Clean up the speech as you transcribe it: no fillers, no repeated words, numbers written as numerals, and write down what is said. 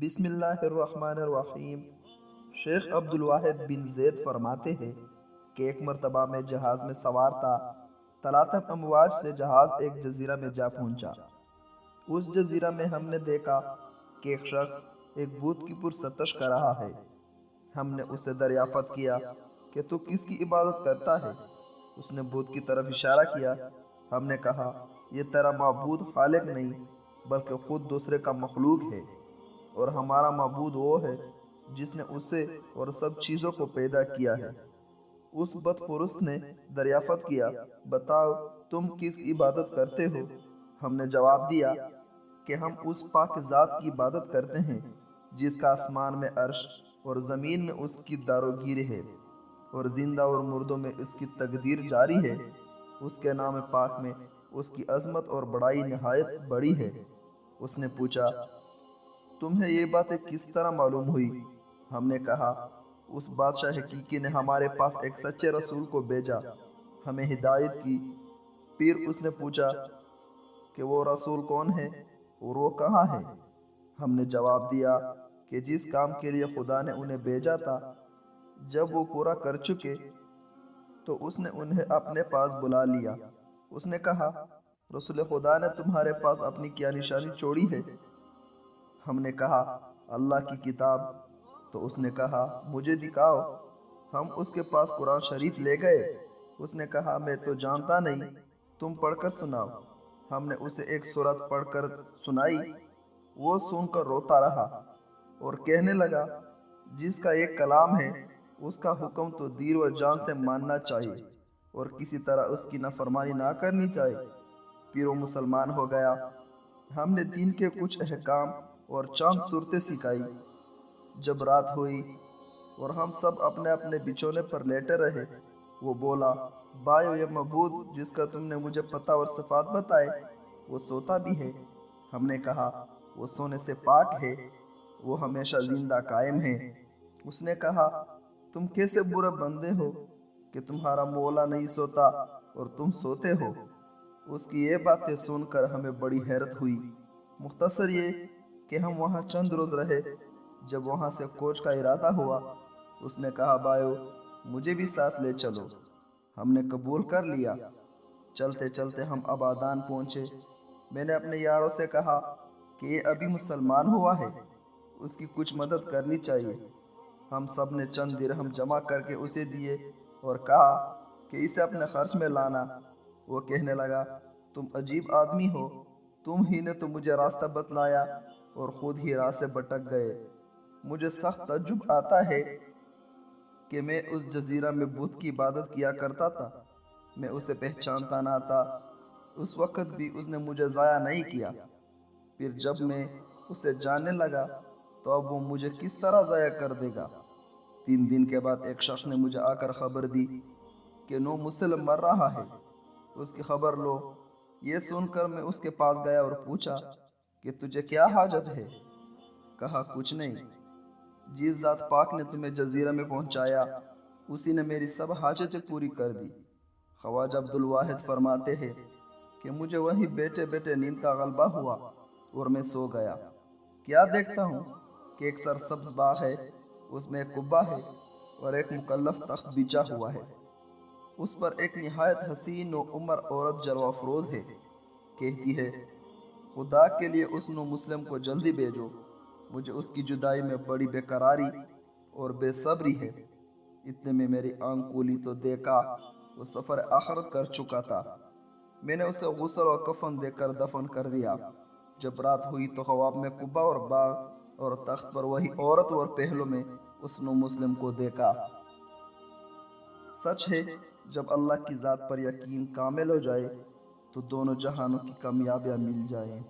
بسم اللہ الرحمن الرحیم۔ شیخ عبدالواحد بن زید فرماتے ہیں کہ ایک مرتبہ میں جہاز میں سوار تھا۔ تلاطم امواج سے جہاز ایک جزیرہ میں جا پہنچا۔ اس جزیرہ میں ہم نے دیکھا کہ ایک شخص ایک بت کی پرستش کر رہا ہے۔ ہم نے اسے دریافت کیا کہ تو کس کی عبادت کرتا ہے؟ اس نے بت کی طرف اشارہ کیا۔ ہم نے کہا یہ تیرا معبود خالق نہیں بلکہ خود دوسرے کا مخلوق ہے، اور ہمارا معبود وہ ہے جس نے اسے اور سب چیزوں کو پیدا کیا ہے۔ اس بت پرست نے دریافت کیا، بتاؤ تم کس کی عبادت کرتے ہو؟ ہم نے جواب دیا کہ ہم اس پاک ذات کی عبادت کرتے ہیں جس کا آسمان میں عرش اور زمین میں اس کی داروگیری ہے، اور زندہ اور مردوں میں اس کی تقدیر جاری ہے۔ اس کے نام پاک میں اس کی عظمت اور بڑائی نہایت بڑی ہے۔ اس نے پوچھا، تمہیں یہ باتیں کس طرح معلوم ہوئی؟ ہم نے کہا، اس بادشاہ حقیقی نے ہمارے پاس ایک سچے رسول کو بھیجا، ہمیں ہدایت کی۔ پھر اس نے پوچھا کہ وہ رسول کون ہے اور وہ کہاں ہے؟ ہم نے جواب دیا کہ جس کام کے لیے خدا نے انہیں بھیجا تھا، جب وہ پورا کر چکے تو اس نے انہیں اپنے پاس بلا لیا۔ اس نے کہا، رسول خدا نے تمہارے پاس اپنی کیا نشانی چھوڑی ہے؟ ہم نے کہا، اللہ کی کتاب۔ تو اس نے کہا، مجھے دکھاؤ۔ ہم اس کے پاس قرآن شریف لے گئے۔ اس نے کہا، میں تو جانتا نہیں، تم پڑھ کر سناؤ۔ ہم نے اسے ایک سورت پڑھ کر سنائی۔ وہ سن کر روتا رہا اور کہنے لگا، جس کا ایک کلام ہے اس کا حکم تو دل و جان سے ماننا چاہیے اور کسی طرح اس کی نافرمانی نہ کرنی چاہیے۔ پھر وہ مسلمان ہو گیا۔ ہم نے دین کے کچھ احکام اور چند صورتیں سکھائی۔ جب رات ہوئی اور ہم سب اپنے اپنے بچھونے پر لیٹے رہے، وہ بولا، بھائیو، یہ معبود جس کا تم نے مجھے پتہ اور صفات بتائے وہ سوتا بھی ہے۔ ہم نے کہا، وہ سونے سے پاک ہے، وہ ہمیشہ زندہ قائم ہے۔ اس نے کہا، تم کیسے برے بندے ہو کہ تمہارا مولا نہیں سوتا اور تم سوتے ہو۔ اس کی یہ باتیں سن کر ہمیں بڑی حیرت ہوئی۔ مختصر یہ کہ ہم وہاں چند روز رہے۔ جب وہاں سے کوچ کا ارادہ ہوا، اس نے کہا، بھائیو، مجھے بھی ساتھ لے چلو۔ ہم نے قبول کر لیا۔ چلتے چلتے ہم آبادان پہنچے۔ میں نے اپنے یاروں سے کہا کہ یہ ابھی مسلمان ہوا ہے، اس کی کچھ مدد کرنی چاہیے۔ ہم سب نے چند درہم جمع کر کے اسے دیے اور کہا کہ اسے اپنے خرچ میں لانا۔ وہ کہنے لگا، تم عجیب آدمی ہو، تم ہی نے تو مجھے راستہ بتلایا اور خود ہی راہ سے بھٹک گئے۔ مجھے سخت تعجب آتا ہے کہ میں اس جزیرہ میں بت کی عبادت کیا کرتا تھا، میں اسے پہچانتا نہ تھا۔ اس وقت بھی اس نے مجھے ضائع نہیں کیا، پھر جب میں اسے جاننے لگا تو اب وہ مجھے کس طرح ضائع کر دے گا؟ 3 دن کے بعد ایک شخص نے مجھے آ کر خبر دی کہ نو مسلم مر رہا ہے، اس کی خبر لو۔ یہ سن کر میں اس کے پاس گیا اور پوچھا کہ تجھے کیا حاجت ہے؟ کہا، کچھ نہیں، جس ذات پاک نے تمہیں جزیرہ میں پہنچایا اسی نے میری سب حاجتیں پوری کر دی۔ خواجہ عبدالواحد فرماتے ہیں کہ مجھے وہیں بیٹھے بیٹھے نیند کا غلبہ ہوا اور میں سو گیا۔ کیا دیکھتا ہوں کہ ایک سرسبز باغ ہے، اس میں ایک قبہ ہے اور ایک مکلف تخت بچھا ہوا ہے۔ اس پر ایک نہایت حسین و عمر عورت جلوہ افروز ہے۔ کہتی ہے، خدا کے لیے اس نو مسلم کو جلدی بھیجو، مجھے اس کی جدائی میں بڑی بے قراری اور بے صبری ہے۔ اتنے میں میری آنکھ کھلی تو دیکھا وہ سفر آخرت کر چکا تھا۔ میں نے اسے غسل و کفن دے کر دفن کر دیا۔ جب رات ہوئی تو خواب میں قبہ اور باغ اور تخت پر وہی عورت اور پہلو میں اس نو مسلم کو دیکھا۔ سچ ہے، جب اللہ کی ذات پر یقین کامل ہو جائے تو دونوں جہانوں کی کامیابیاں مل جائیں۔